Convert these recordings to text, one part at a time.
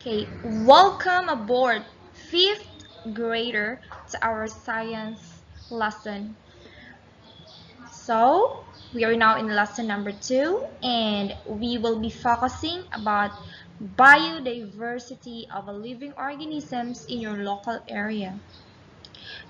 Okay, welcome aboard, fifth grader, to our science lesson. So, we are now in lesson number 2, and we will be focusing about biodiversity of living organisms in your local area.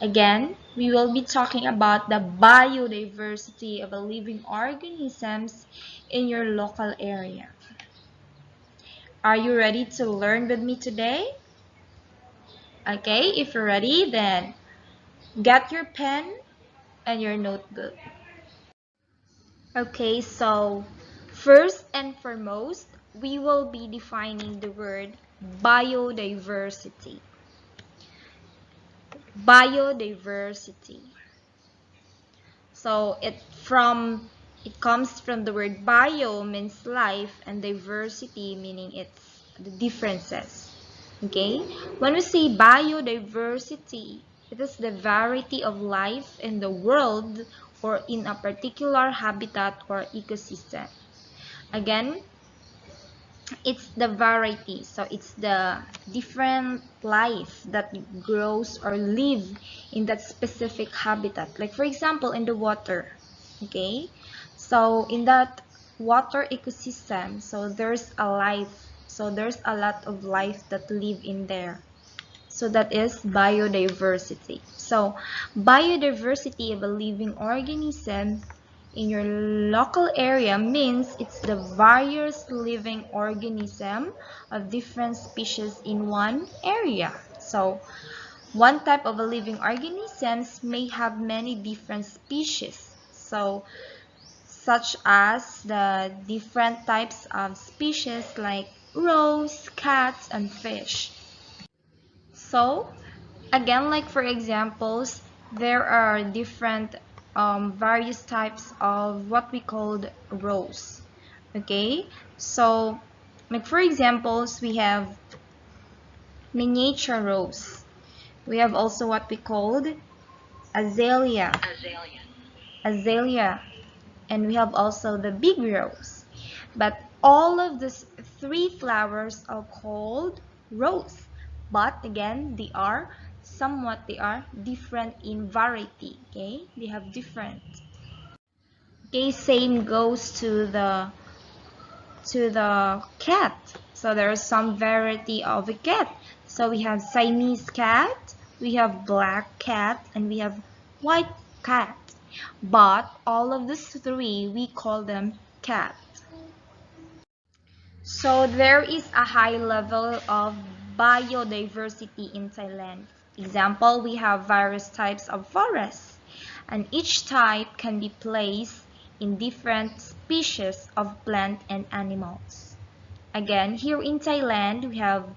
Again, we will be talking about the biodiversity of living organisms in your local area. Are you ready to learn with me today? Okay, if you're ready, then get your pen and your notebook. Okay, so first and foremost, we will be defining the word biodiversity. Biodiversity. So it comes from the word bio means life and diversity meaning it's the differences. Okay? When we say biodiversity, it is the variety of life in the world or in a particular habitat or ecosystem. Again, it's the variety. So it's the different life that grows or live in that specific habitat. Like for example, in the water. Okay? So in that water ecosystem, so there's a life. So there's a lot of life that live in there. So that is biodiversity. So biodiversity of a living organism in your local area means it's the various living organism of different species in one area. So one type of a living organisms may have many different species. So such as the different types of species like crows, cats, and fish. So again, like for examples, there are different various types of what we called rows. Okay, so like for examples, we have miniature rose. We have also what we called azalea, azalea, and we have also the big rose. But all of these three flowers are called rose. But again, they are different in variety. Okay, they have different. Okay, same goes to the cat. So there is some variety of a cat. So we have Siamese cat, we have black cat, and we have white cat. But all of these three, we call them cat. So there is a high level of biodiversity in Thailand. Example, we have various types of forests, and each type can be placed in different species of plant and animals. Again, here in Thailand, we have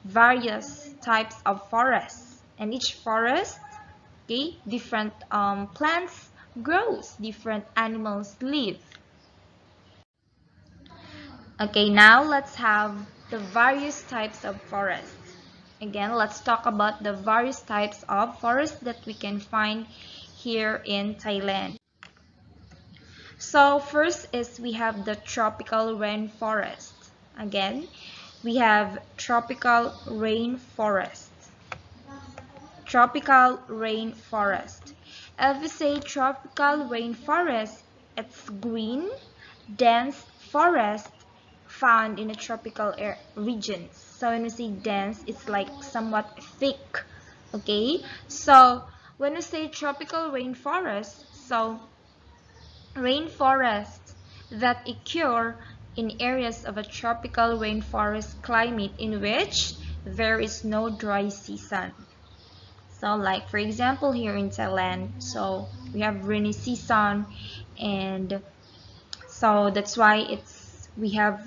various types of forests, and each forest, okay, different plants grows, different animals live. Okay, now let's have the various types of forests. Again, let's talk about the various types of forests that we can find here in Thailand. So first is we have the tropical rainforest. Again, we have tropical rainforest. Tropical rainforest. If we say tropical rainforest, it's green, dense forest found in the tropical regions. So when we say dense, it's like somewhat thick. Okay, so when we say tropical rainforest, so rainforest that occur in areas of a tropical rainforest climate in which there is no dry season. So like for example here in Thailand, so we have rainy season, and so that's why we have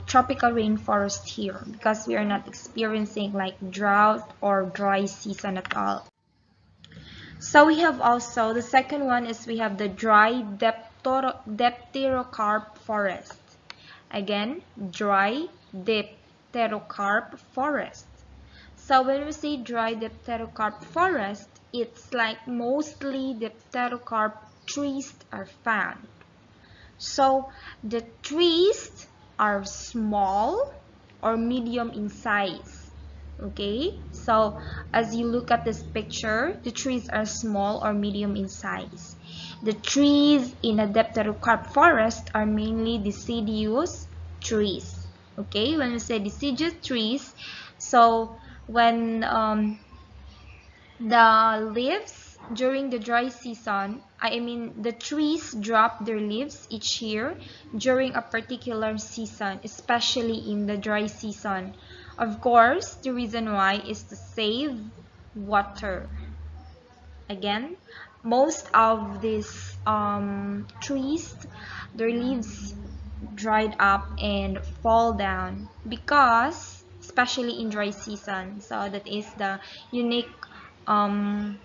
tropical rainforest here, because we are not experiencing like drought or dry season at all. So we have also the second one is we have the dry dipterocarp forest. Again, dry dipterocarp forest. So when we say dry dipterocarp forest, it's like mostly dipterocarp trees are found. So the trees are small, or medium in size. Okay, so as you look at this picture, the trees are small or medium in size. The trees in a dipterocarp forest are mainly deciduous trees. Okay, when we say deciduous trees, so when the leaves during the dry season, I mean the trees drop their leaves each year during a particular season, especially in the dry season. Of course, the reason why is to save water. Again, most of these trees, their leaves dried up and fall down because, especially in dry season, so that is the unique um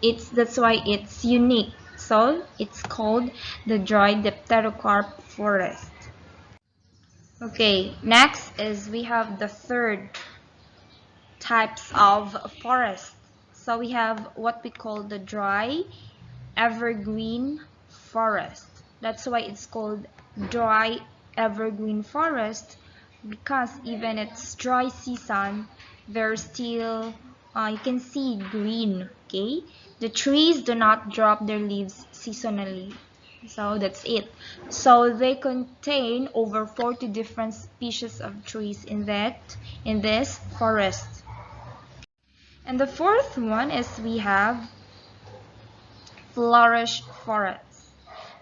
it's that's why it's unique, so it's called the dry dipterocarp forest. Okay, next is we have the third types of forest. So we have what we call the dry evergreen forest. That's why it's called dry evergreen forest, because even it's dry season, there's still you can see green. Okay, the trees do not drop their leaves seasonally, so that's it. So they contain over 40 different species of trees in this forest. And the fourth one is we have flourish forests.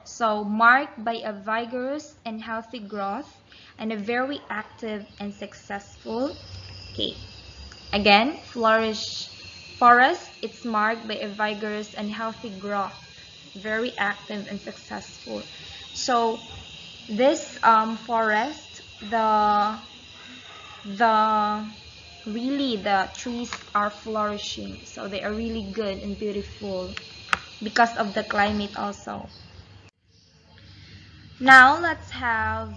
So marked by a vigorous and healthy growth and a very active and successful. Okay, again, flourish forest, it's marked by a vigorous and healthy growth, very active and successful. So this forest, the really the trees are flourishing, so they are really good and beautiful because of the climate also. Now let's have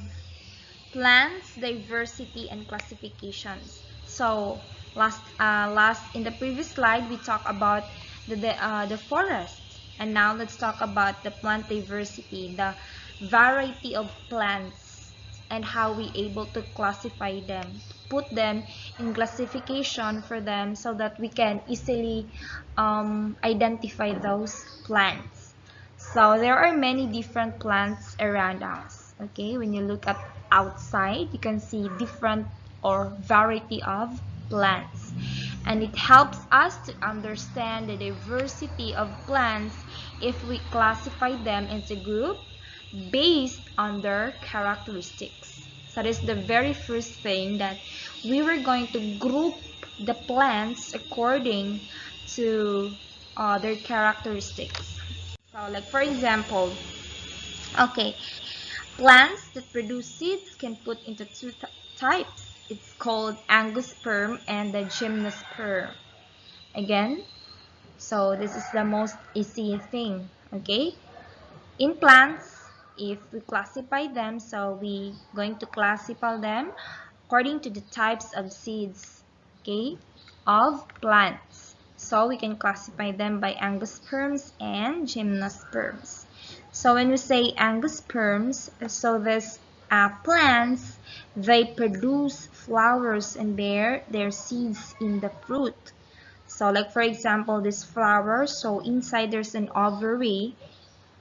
plants diversity and classifications. So last in the previous slide we talked about the forest, and now let's talk about the plant diversity, the variety of plants, and how we able to classify them, put them in classification for them so that we can easily identify those plants. So there are many different plants around us. Okay, when you look at outside, you can see different or variety of plants. And it helps us to understand the diversity of plants if we classify them into group based on their characteristics. So that is the very first thing, that we were going to group the plants according to their characteristics. So like for example, okay, plants that produce seeds can put into two types. It's called angiosperm and the gymnosperm. Again, so this is the most easy thing, okay? In plants, if we classify them, so we going to classify them according to the types of seeds, okay, of plants. So we can classify them by angiosperms and gymnosperms. So when we say angiosperms, so this plants, they produce flowers and bear their seeds in the fruit. So like for example, this flower, so inside there's an ovary.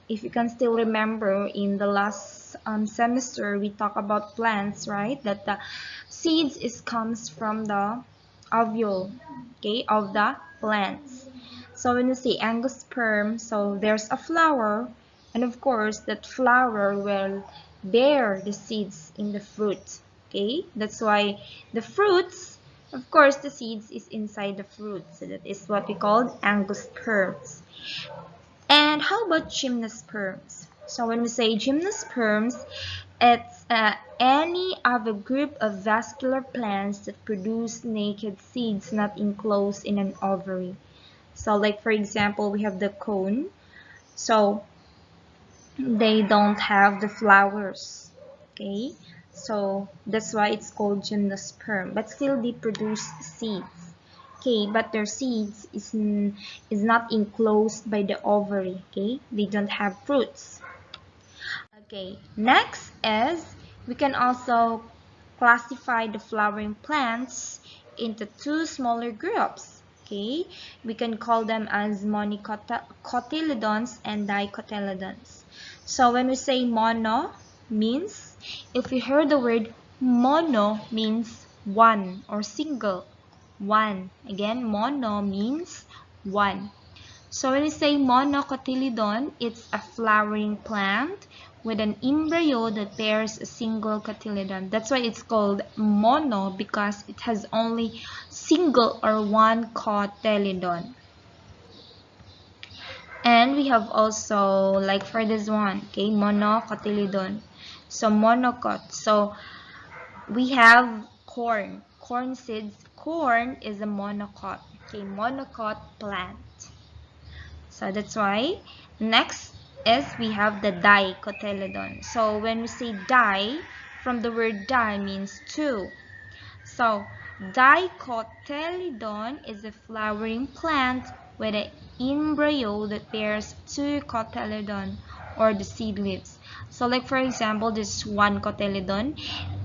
If you can still remember, in the last semester we talked about plants, right? That the seeds comes from the ovule, okay, of the plants. So when you say angiosperm, so there's a flower, and of course that flower will bear the seeds in the fruit. Okay, that's why the fruits, of course the seeds is inside the fruit, so that is what we call angiosperms. And how about gymnosperms? So when we say gymnosperms, it's any of a group of vascular plants that produce naked seeds not enclosed in an ovary. So like for example, we have the cone. So they don't have the flowers. Okay, so that's why it's called gymnosperm, but still they produce seeds. Okay, but their seeds is not enclosed by the ovary. Okay, they don't have fruits. Okay, next is We can also classify the flowering plants into two smaller groups. Okay, we can call them as monocotyledons and dicotyledons. So when we say mono means, if we heard the word mono means one or single, one. Again, mono means one. So when we say monocotyledon, it's a flowering plant with an embryo that bears a single cotyledon. That's why it's called mono, because it has only single or one cotyledon. And we have also, like for this one, okay, monocotyledon. So monocot. So we have corn. Corn seeds. Corn is a monocot. Okay, monocot plant. So that's why. Next is we have the dicotyledon. So when we say di, from the word di means two. So dicotyledon is a flowering plant with an embryo that bears two cotyledon, or the seed leaves. So like for example, this is one cotyledon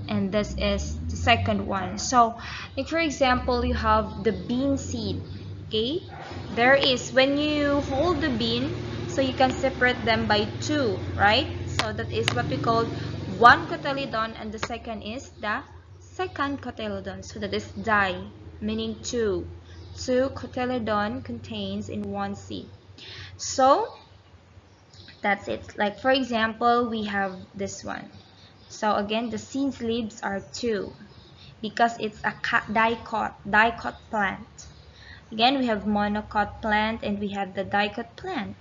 and this is the second one. So like for example, you have the bean seed. Okay, there is, when you hold the bean, so you can separate them by two, right? So that is what we call one cotyledon, and the second is the second cotyledon. So that is di, meaning two. Two cotyledon contains in one seed. So that's it. Like for example, we have this one. So again, the seed leaves are two because it's a dicot plant. Again, we have monocot plant and we have the dicot plant.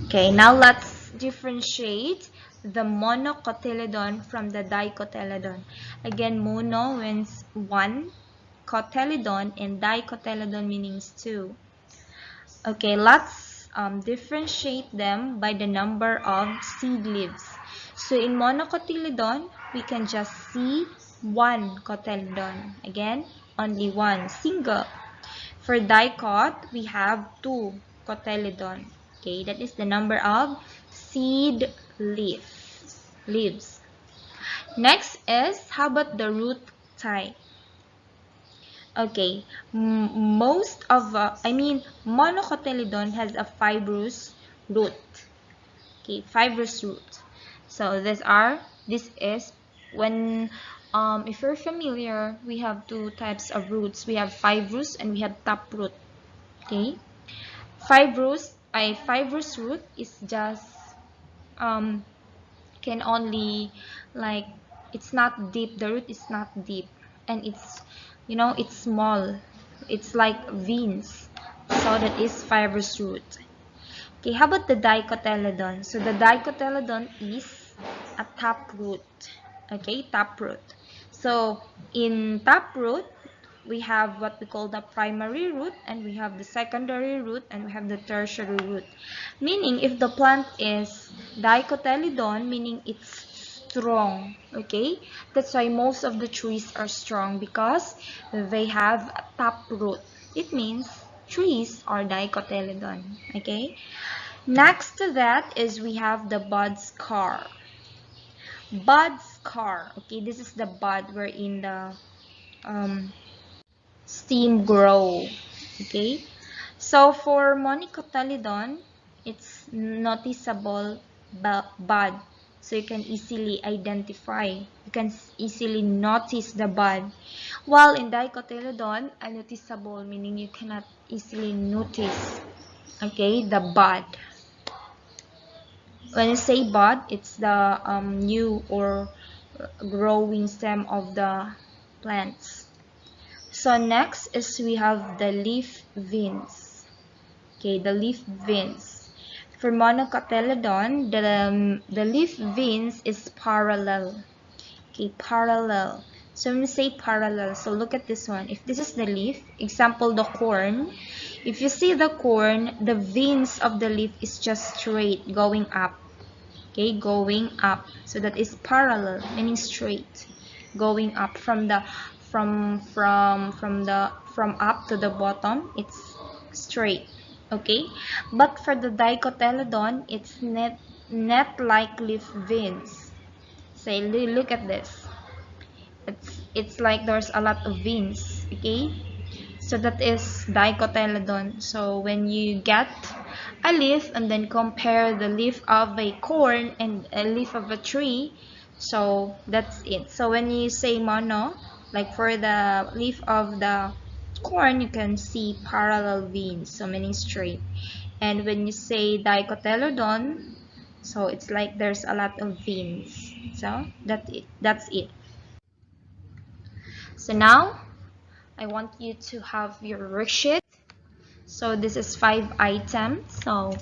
Okay, now let's differentiate the monocotyledon from the dicotyledon. Again, mono means one, cotyledon, and dicotyledon means two. Okay, let's differentiate them by the number of seed leaves. So in monocotyledon, we can just see one cotyledon. Again, only one, single. For dicot, we have two cotyledon. Okay, that is the number of seed leaves. Next is, how about the root type? Okay, monocotyledon has a fibrous root. Okay, fibrous root. So this is when if you're familiar, we have two types of roots. We have fibrous and we have taproot. Okay, fibrous root is just can only, like, it's not deep. The root is not deep, and it's, it's small. It's like veins. So that is fibrous root. Okay, how about the dicotyledon? So the dicotyledon is a taproot. Okay, taproot. So in taproot, we have what we call the primary root, and we have the secondary root, and we have the tertiary root. Meaning, if the plant is dicotyledon, meaning it's strong. Okay, that's why most of the trees are strong, because they have a taproot. It means trees are dicotyledon. Okay, next to that is we have the bud scar. Bud scar. Okay, this is the bud wherein the stem grow. Okay, so for monocotyledon, it's noticeable bud, so you can easily identify. You can easily notice the bud. While in dicotyledon, unnoticeable, meaning you cannot easily notice. Okay, the bud. When you say bud, it's the new or growing stem of the plants. So next is we have the leaf veins. Okay, the leaf veins. For monocotyledon, the leaf veins is parallel. Okay, parallel. So when we say parallel, so look at this one. If this is the leaf, example the corn, if you see the corn, the veins of the leaf is just straight, going up. Okay, going up. So that is parallel, meaning straight, going up from up to the bottom. It's straight. Okay, but for the dicotyledon, it's net like leaf veins. say, look at this. It's like there's a lot of veins, okay? So that is dicotyledon. So when you get a leaf and then compare the leaf of a corn and a leaf of a tree, so that's it. So when you say mono, like for the leaf of the corn, you can see parallel veins, so meaning straight. And when you say dicotyledon, so it's like there's a lot of veins. So that's it. So now I want you to have your worksheet. So this is 5 items. So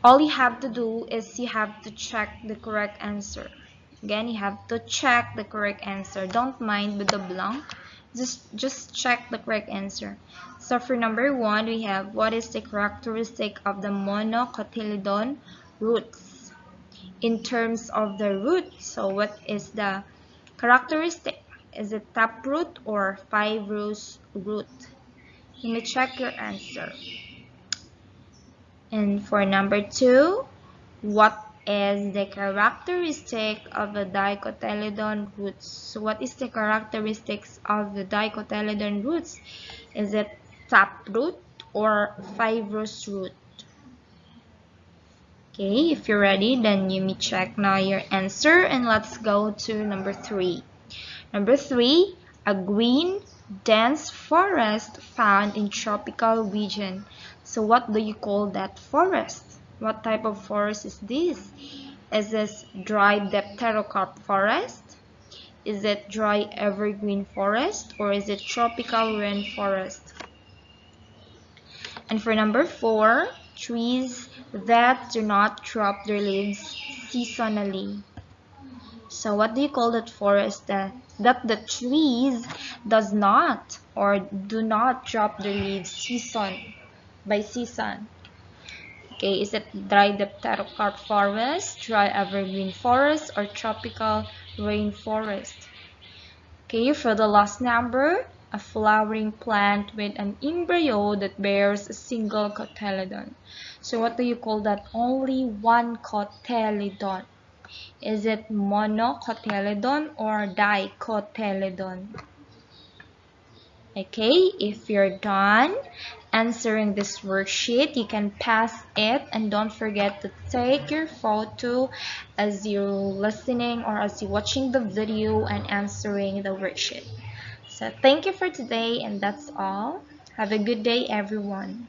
all you have to do is you have to check the correct answer. Again, you have to check the correct answer. Don't mind with the blank. Just check the correct answer. So for number 1, we have what is the characteristic of the monocotyledon roots? In terms of the root, so what is the characteristic? Is it taproot or fibrous root? You may check your answer. And for number 2, what is the characteristic of the dicotyledon roots? So what is the characteristics of the dicotyledon roots? Is it taproot or fibrous root? Okay, if you're ready, then you may check now your answer, and let's go to number 3. Number 3, a green, dense forest found in tropical region. So what do you call that forest? What type of forest is this? Is this dry dipterocarp forest? Is it dry evergreen forest? Or is it tropical rainforest? And for number 4, trees that do not drop their leaves seasonally. So what do you call that forest that the trees does not or do not drop their leaves season by season? Okay, is it dry dipterocarp forest, dry evergreen forest, or tropical rainforest? Okay, for the last number, a flowering plant with an embryo that bears a single cotyledon. So what do you call that? Only one cotyledon. Is it monocotyledon or dicotyledon? Okay, if you're done answering this worksheet, you can pass it, and don't forget to take your photo as you're listening or as you're watching the video and answering the worksheet. So thank you for today, and that's all. Have a good day, everyone.